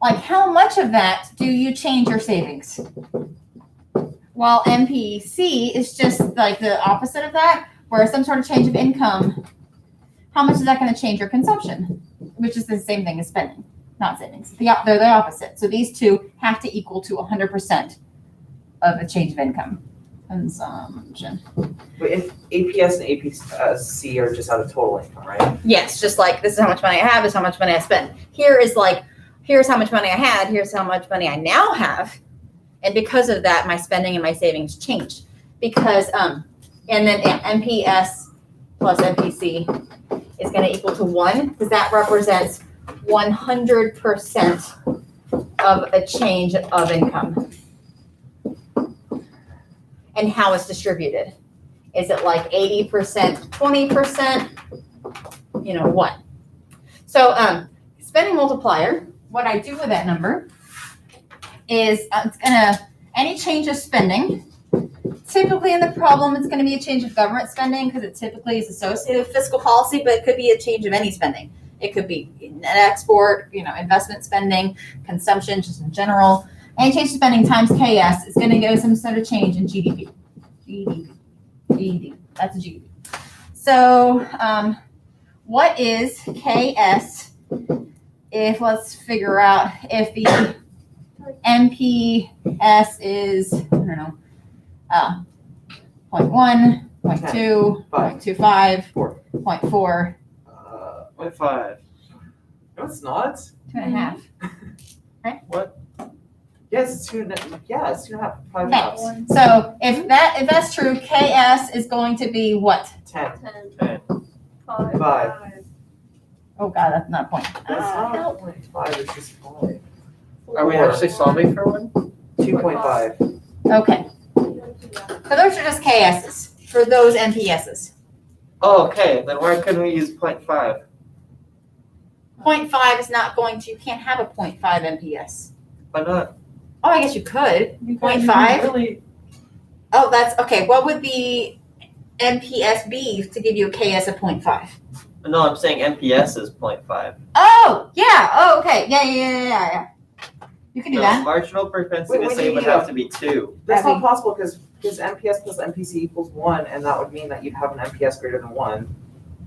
like how much of that do you change your savings? While MPC is just like the opposite of that, where some sort of change of income, how much is that going to change your consumption? Which is the same thing as spending, not savings. They're the opposite. So these two have to equal to 100% of a change of income. Consumption. But if APS and APC are just out of total income, right? Yes, just like this is how much money I have, this is how much money I spend. Here is like, here's how much money I had, here's how much money I now have. And because of that, my spending and my savings changed. Because, and then MPS plus MPC is going to equal to 1, because that represents 100% of a change of income. And how it's distributed. Is it like 80%, 20%? You know, what? So, spending multiplier, what I do with that number is it's gonna, any change of spending, typically in the problem, it's gonna be a change of government spending because it typically is associated with fiscal policy, but it could be a change of any spending. It could be net export, investment spending, consumption, just in general. Any change in spending times KS is gonna give some sort of change in GDP. GDP, that's a GDP. So, what is KS if, let's figure out if the MPS is, I don't know, 0.1, 0.2, 0.25, 0.4, 0.5. No, it's not. 2.5. What? Yes, it's 2.5. Yeah, it's 2.5. 5 Okay. halves. So if that's true, KS is going to be what? 10. 10, 5. 5. Oh God, that's not a point. That's not 0.5, it's just 5. Are we actually solving for one? 2.5. Okay. So those are just KSs for those MPSs. Oh, okay. Then why couldn't we use 0.5? 0.5 is not going to, you can't have a 0.5 MPS. Why not? Oh, I guess you could. You 0.5? Really? Oh, that's, okay. What would the MPS be to give you a KS of 0.5? No, I'm saying MPS is 0.5. Oh, yeah. Oh, okay. Yeah. You can do No, that. marginal propensity Wait, to save would yeah. have to be 2. That's That'd not possible because MPS plus MPC equals 1, and that would mean that you'd have an MPS greater than 1.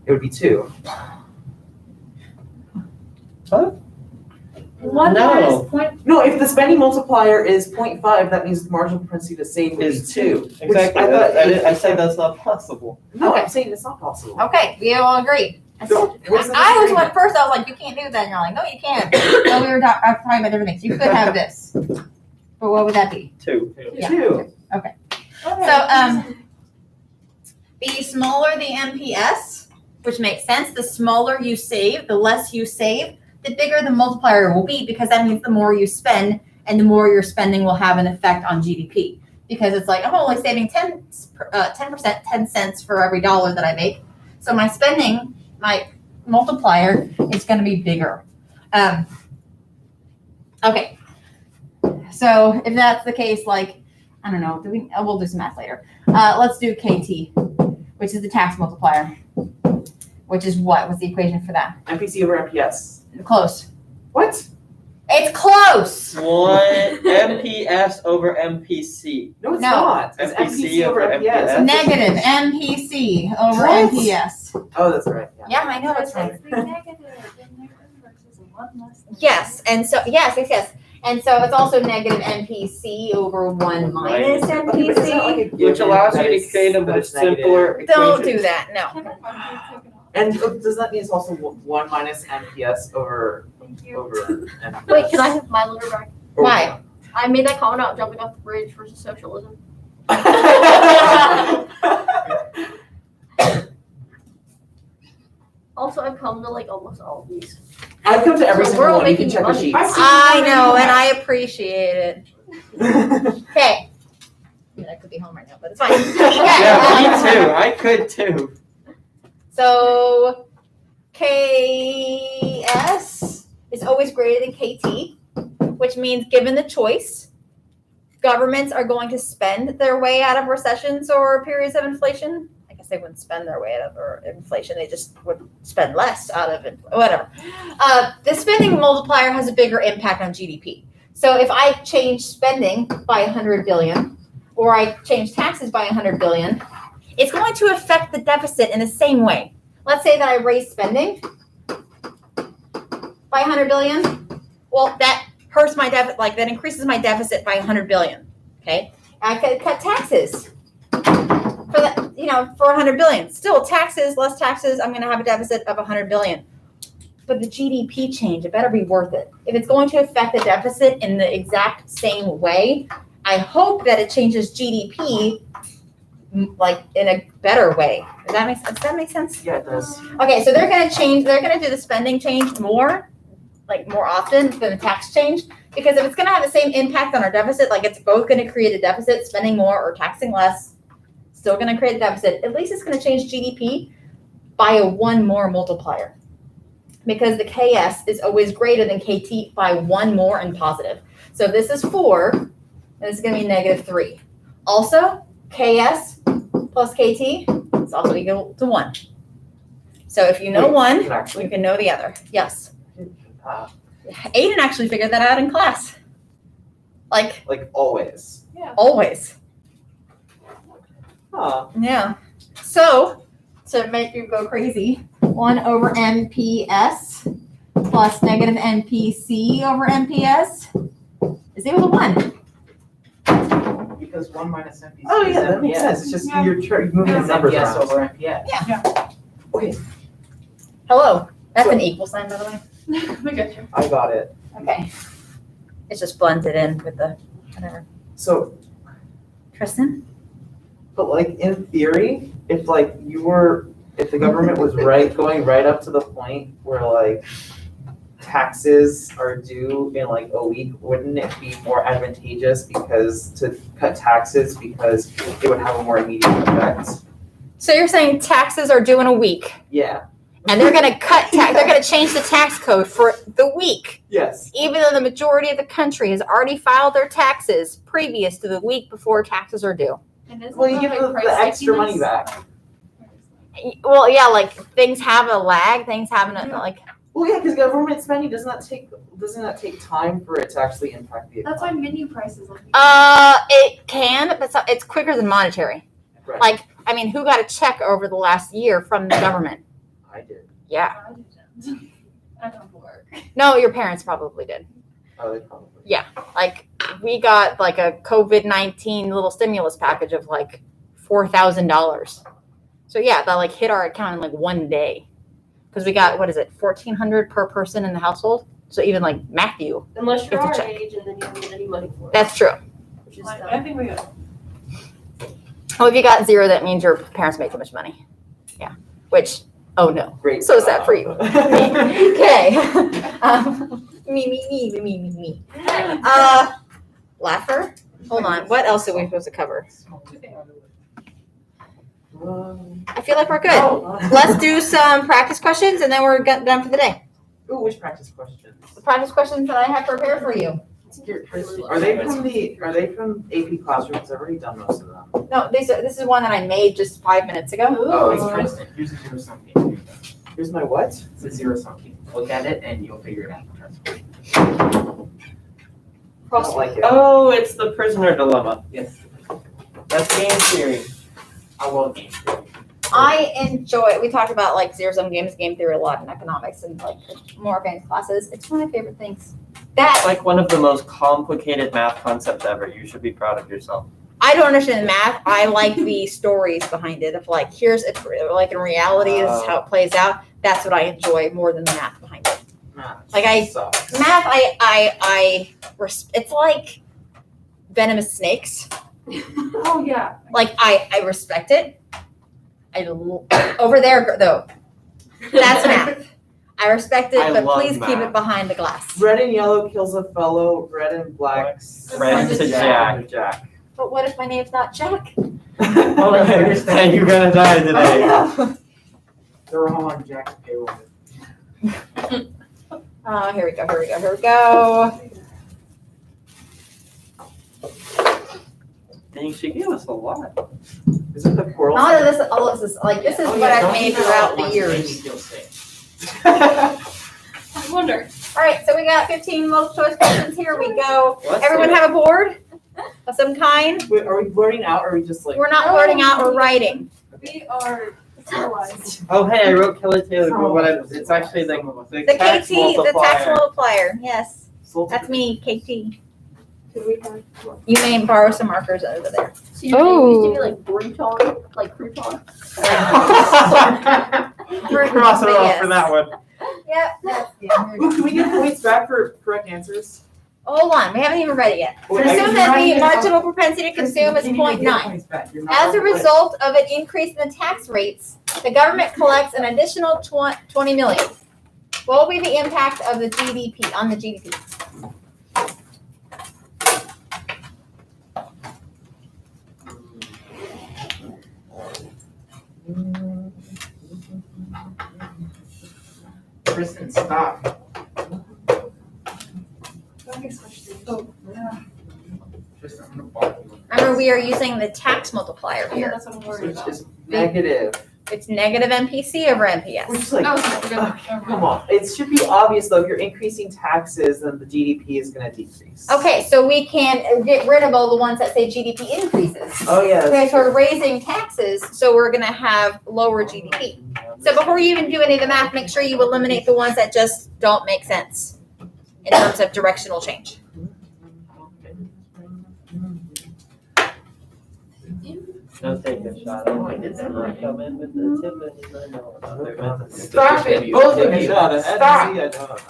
It would be 2. One No. minus point. No, if the spending multiplier is 0.5, that means the marginal propensity to save would be Is 2. Exactly. I thought I said that's not possible. No, Okay. I'm saying it's not possible. Okay, we all agree. So, where's the I was disagreement? at first, I was like, you can't do that. And you're like, no, you can't. No, we were talking about different things. You could have this. But what would that be? 2. Yeah. 2. So, the The smaller the MPS, which makes sense, the smaller you save, the less you save, the bigger the multiplier will be, because that means the more you spend and the more your spending will have an effect on GDP. Because it's like, I'm only saving 10%, 10 cents for every dollar that I make. So my spending, my multiplier is going to be bigger. Okay. So if that's the case, like, I don't know, we'll do some math later. Let's do KT, which is the tax multiplier, which is what? What's the equation for that? MPC over MPS. Close. What? It's close. 1 MPS over MPC. No, it's No. not. It's MPC MPC over over MPS. MPS. Negative MPC over What? MPS. Oh, that's right. Yeah. Yeah, I know it's right. It's the negative, the negative versus one less than. Yes, and so yes. And so it's also negative MPC over 1 minus Okay, but it's not like MPC. a Which allows you given to that create a that much it's negative. simpler equation. Don't do that. No. Can I take it off? And does that mean it's also 1 minus MPS over Thank you. MPS? Wait, can I have my letter back? Or Why? I made that comment about jumping off the bridge versus socialism. Also, I've come to like almost all of these. I've come to every So single we're all one. You can making check the money. sheets. I know, and I appreciate it. Okay. I mean, I could be home right now, but it's fine. Yeah, me Okay. too. I could too. So KS is always greater than KT, which means given the choice, governments are going to spend their way out of recessions or periods of inflation. I guess they wouldn't spend their way out of inflation. They just would spend less out of it, whatever. The spending multiplier has a bigger impact on GDP. So if I change spending by 100 billion, or I change taxes by 100 billion, it's going to affect the deficit in the same way. Let's say that I raise spending by 100 billion. Well, that hurts my deficit, like that increases my deficit by 100 billion. Okay, I could cut taxes for that, for 100 billion. Still, taxes, less taxes, I'm going to have a deficit of 100 billion. But the GDP change, it better be worth it. If it's going to affect the deficit in the exact same way, I hope that it changes GDP like in a better way. Does that make sense? Yeah, it does. Okay, so they're gonna do the spending change more often than the tax change, because if it's gonna have the same impact on our deficit, like it's both gonna create a deficit, spending more or taxing less, still gonna create a deficit, at least it's gonna change GDP by a 1 more multiplier. Because the KS is always greater than KT by 1 more and positive. So this is 4, and this is gonna be -3. Also, KS plus KT is also equal to 1. So if you know Wait, one, you actually- you can know the other. Yes. Uh, Aiden actually figured that out in class. Like, like always. always. Huh. Yeah. So, to make you go crazy, 1 over MPS plus negative MPC over MPS is equal to 1. Because 1 minus MPC Oh is yeah, that makes MPS. sense. It's just Yeah. you're moving the It's numbers MPS around. over MPS. Okay, Hello. That's So- an equal sign, by the way. I got you. I got it. Okay. It's just blended in with the whatever. So, Tristan? but like in theory, if the government was going right up to the point where like taxes are due in like a week, wouldn't it be more advantageous to cut taxes because it would have a more immediate effect? So you're saying taxes are due in a week, Yeah. and they're going to they're going to change the tax code for the week, Yes. even though the majority of the country has already filed their taxes previous to the week before taxes are due. And isn't Well, you that give like the price extra money stickiness? back. Well, yeah, like things have a lag, things have like. Well, yeah, because government spending doesn't that take time for it to actually impact the That's why economy? menu prices like. It can, but it's quicker than monetary. Right. Like, I mean, who got a check over the last year from the government? I did. Yeah. I didn't. I don't work. No, your parents probably did. Oh, they probably. Like, we got like a COVID-19 little stimulus package of like $4,000. So yeah, that like hit our account in like 1 day. Because we got, what is it, $1,400 per person in the household? So even like Matthew, Unless you're Get the our check. age and then you don't get any money for it. I that's true. Which is I dumb. think we got. Well, if you got 0, that means your parents make too much money. Yeah. Which, oh no. Great. So sad for you. Okay. Me. Laffer? Hold on. What else are we supposed to cover? I feel like we're good. Let's do some practice questions and then we're done for the day. Ooh, which practice questions? The practice questions that I have prepared for you. Are they from AP Classrooms? I've already done most of them. No, this is one that I made just 5 minutes ago. Oh, it's Princeton. Here's a zero sum game. Here's my what? It's a zero sum game. Look at it and you'll figure it out. I don't like it. Oh, it's the prisoner dilemma. Yes. That's game theory. I will game. I enjoy, we talk about like zero sum games, game theory a lot in economics and like more advanced classes. It's one of my favorite things. It's like one of the most complicated math concepts ever. You should be proud of yourself. I don't understand the math. I like the stories behind it of like, here's it, like in reality, this is how it plays out. That's what I enjoy more than the math behind it. Like math, it's like venomous snakes. Oh, yeah. Like I respect it. Over there though, that's math. I respect it, I but love please keep math. it behind the glass. Red and yellow kills a fellow. Red and black. Friend to Jack. But what if my name's not Jack? Oh, I understand. You're gonna die today. They're all on Jack's payroll. Oh, here we go. Dang, she gave us a lot. Is it the coral? All of this is like this is what I've made throughout the years. I wonder. All right, so we got 15 multiple choice questions. Here we go. Let's Everyone see. have a board of some kind. Wait, are we blurting out or are we just like? We're not blurting out, we're writing. We are civilized. Oh, hey, I wrote Kelly Taylor, but it's actually the The tax KT, the tax multiplier. multiplier. Yes, that's me, KT. You may borrow some markers over there. So your name used to be like Bruton, like crouton. Cross it off for that one. Yep. Ooh, can we get points back for correct answers? Hold on, we haven't even read it yet. Wait, Assume I- that the marginal propensity to consume is 0.9. As a result of an increase in the tax rates, the government collects an additional 20 million. What will be the impact of the GDP on the GDP? Kristen, stop. Kristen, I'm gonna block you. Remember, we are using the tax multiplier Yeah, here. that's what I'm So worried it's about. just negative. It's negative MPC over We're MPS. just like, No, it's not. come on. It should be obvious though. If you're increasing taxes, then the GDP is going to decrease. Okay, so we can get rid of all the ones that say GDP increases. Oh yeah. that's Okay, so we're true. raising taxes, so we're gonna have lower GDP. So before you even do any of the math, make sure you eliminate the ones that just don't make sense in terms of directional change. Don't take a shot. Oh, I did that right. Come in with the tip and I know another method. Stop it, both of you. Stop.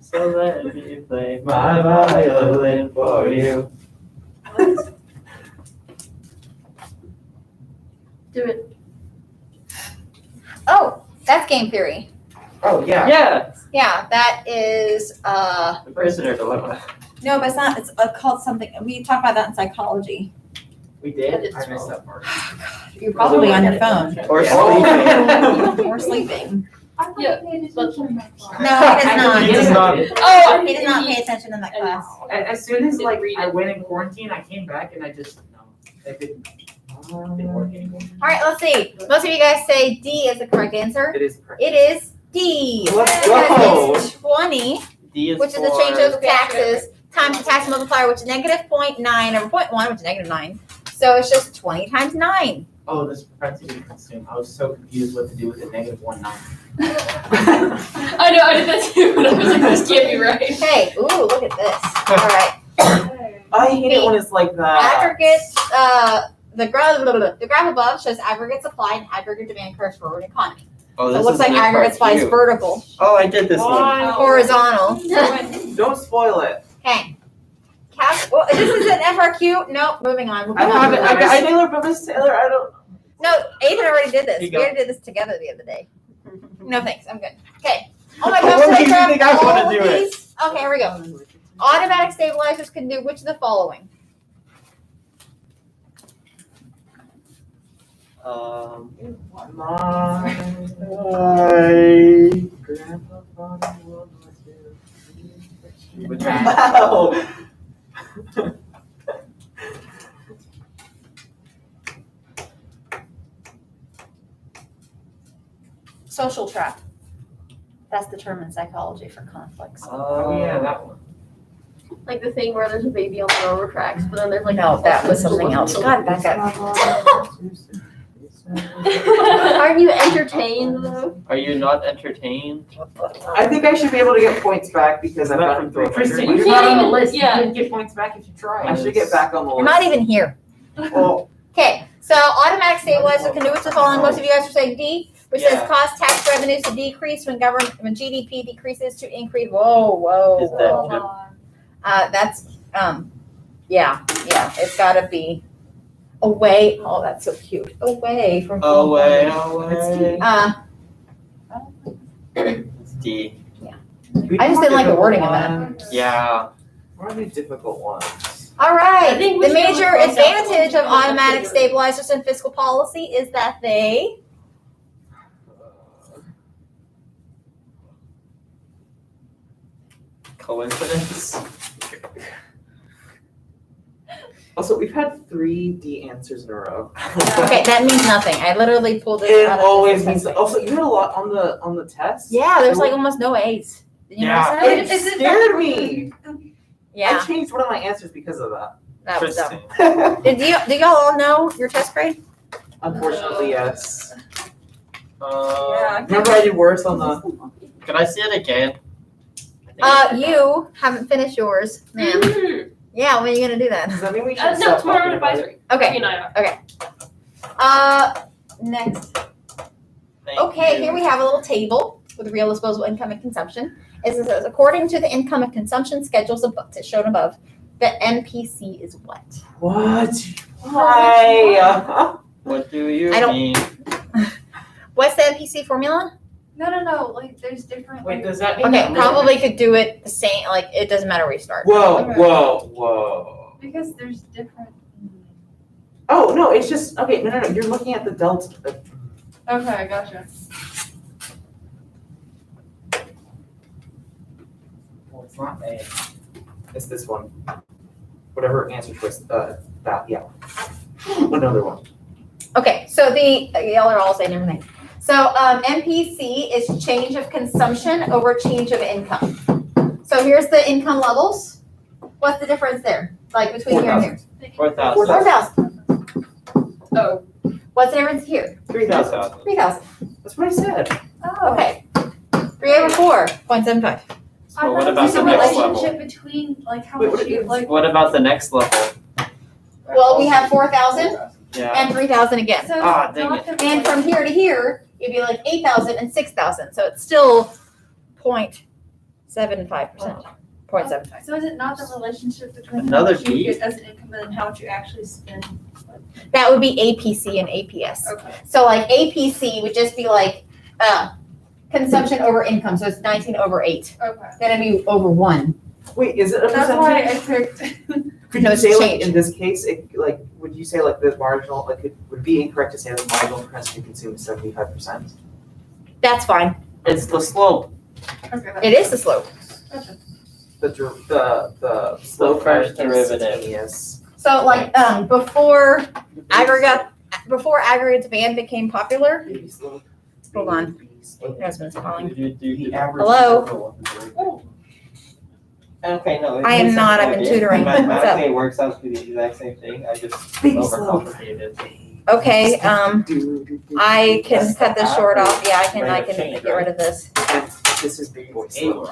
So let me play my violin for you. Do it. Oh, that's game theory. Oh, yeah. Yeah, Yeah, that is, the prisoner dilemma. no, but it's not, it's called something, we talk about that in psychology. We did? I missed that part. You're probably on your phone Or Yeah. sleeping. or sleeping. Yeah. No, he does He does not. not. Oh, he does not pay attention in that class. As soon as like I went in quarantine, I came back and I just, it didn't work anymore. All right, let's see. Most of you guys say D is the correct answer. It is correct. It is D. Let's Because it's 20, D is which is the for- change of taxes, times the tax multiplier, which is negative 0.9 over 0.1, which is negative 9. So it's just 20 times 9. Oh, this propensity to consume. I was so confused what to do with the -19. I know, I did that too, but I was like, this can't be right. Okay, ooh, look at this. All right. I hate it when it's like that. Aggregate, the graph above shows aggregate supply and aggregate demand curves for an economy. Oh, So this it looks is like not aggregate part supply is two. vertical, Oh, I did this one. horizontal. Don't spoil it. Okay. Well, this is an FRQ. Nope, moving on. I have it. I Taylor, but Miss Taylor, I don't. No, Aiden already did this. Here you We go. already did this together the other day. No thanks, I'm good. Okay. Oh my What gosh, makes should you I think grab I wanna all do of it? these? Okay, here we go. Automatic stabilizers can do which of the following? My grandpa thought he was Which my one? Wow. Social trap. That's the term in psychology for conflicts. Oh yeah, that one. Like the thing where there's a baby on the railroad tracks, but then there's like. No, that was something else. God, back up. Aren't you entertained though? Are you not entertained? I think I should be able to get points back because I've gotten through. Kristen, You you're not on the can't- list. You yeah. didn't get points back if you tried. I should get back on the You're list. not even here. Well, Okay, so automatic stabilizers can do which of the following? Most of you guys are saying D, which says Yeah. cause tax revenues to decrease when GDP decreases to increase. Whoa, Is that whoa. true? That's yeah, it's gotta be away. Oh, that's so cute. Away from. Away, It's away. It's D. I just didn't like the wording of that. Yeah. What are the difficult ones? All right. I think we The should major look across that advantage one. of automatic stabilizers and fiscal policy is that they Coincidence? Also, we've had 3 D answers in a row. okay. That means nothing. I literally pulled it. It out of always the means. test. Also, you had a lot on the test. Yeah, there's like almost no A's. Did you Yeah. notice that? It scared me. Yeah, I changed one of my answers because of that. that was dumb. Interesting. Do y'all all know your test grade? Unfortunately, yes. Uh, Remember, I did worse on the. Can I see it again? I think You haven't finished yours, ma'am. Mhm. Yeah, when are you gonna do that? Does that mean we should No, stop tomorrow talking about it? advisory. Okay. You and I are. Next. Thank Okay, you. here we have a little table with real disposable income and consumption. It says, according to the income and consumption schedules shown above, the MPC is what? What? Why? What do you I don't- mean? What's the MPC formula? No. Like, there's different. Wait, like, does that mean? Okay, that- probably could do it the same, like, it doesn't matter where you start. Whoa. Because there's different. Oh, no, it's just, okay, no. You're looking at the delta. Okay, gotcha. Well, it's not A. It's this one. Whatever answer choice, that, yeah. Another one. Okay, so y'all are all saying everything. So, MPC is change of consumption over change of income. So here's the income levels. What's the difference there? Like between here and here? 4,000. 4,000. Oh. What's the difference here? 3,000. 3,000. That's what I said. Oh. Okay. 3 over 4.75. So what about There's the a next relationship level? between like how Wait, much what you is- like. What about the next level? Well, we have 4,000 Yeah. and 3,000 again. So Ah, dang not the- And from here to here, it'd be like 8,000 and 6,000. So it's still 0.75%. 0.75. So is it not the relationship between Another how much you B? get as an income and then how much you actually spend? That would be APC and APS. Okay. So like APC would just be like consumption over income. So it's 19 over 8. Okay. Then it'd be over 1. Wait, is it a That's why I percentage? picked. Could No, you it's say like changed. in this case, would you say like the marginal, like would it be incorrect to say that the marginal propensity to consume is 75%? That's fine. It's the slope. Okay. It is the slope. The slope first part derivative. instantaneous. So like before aggregate band became popular. Baby slope. Hold on. Baby slope. My husband's calling. The average. Hello? Okay, no. I am not, I've been tutoring. What's up? Mathematically, it works out to be the exact same thing. I just Baby slope. overcomplicated. Okay, I can cut this short off. Yeah, I can Rate of get change, rid of this. This is big boy slope.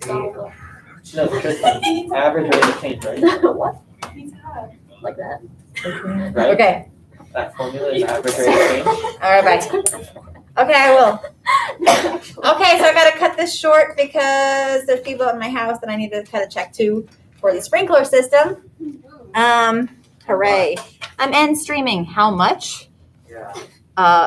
No, Tristan, average rate of change, right? What? He's hot. Like that? Right? Okay, That formula is average rate of change. all right, bye. Okay, I will. Okay, so I gotta cut this short because there's people at my house that I need to cut a check to. for the sprinkler system. Hooray. And streaming, how much? Yeah.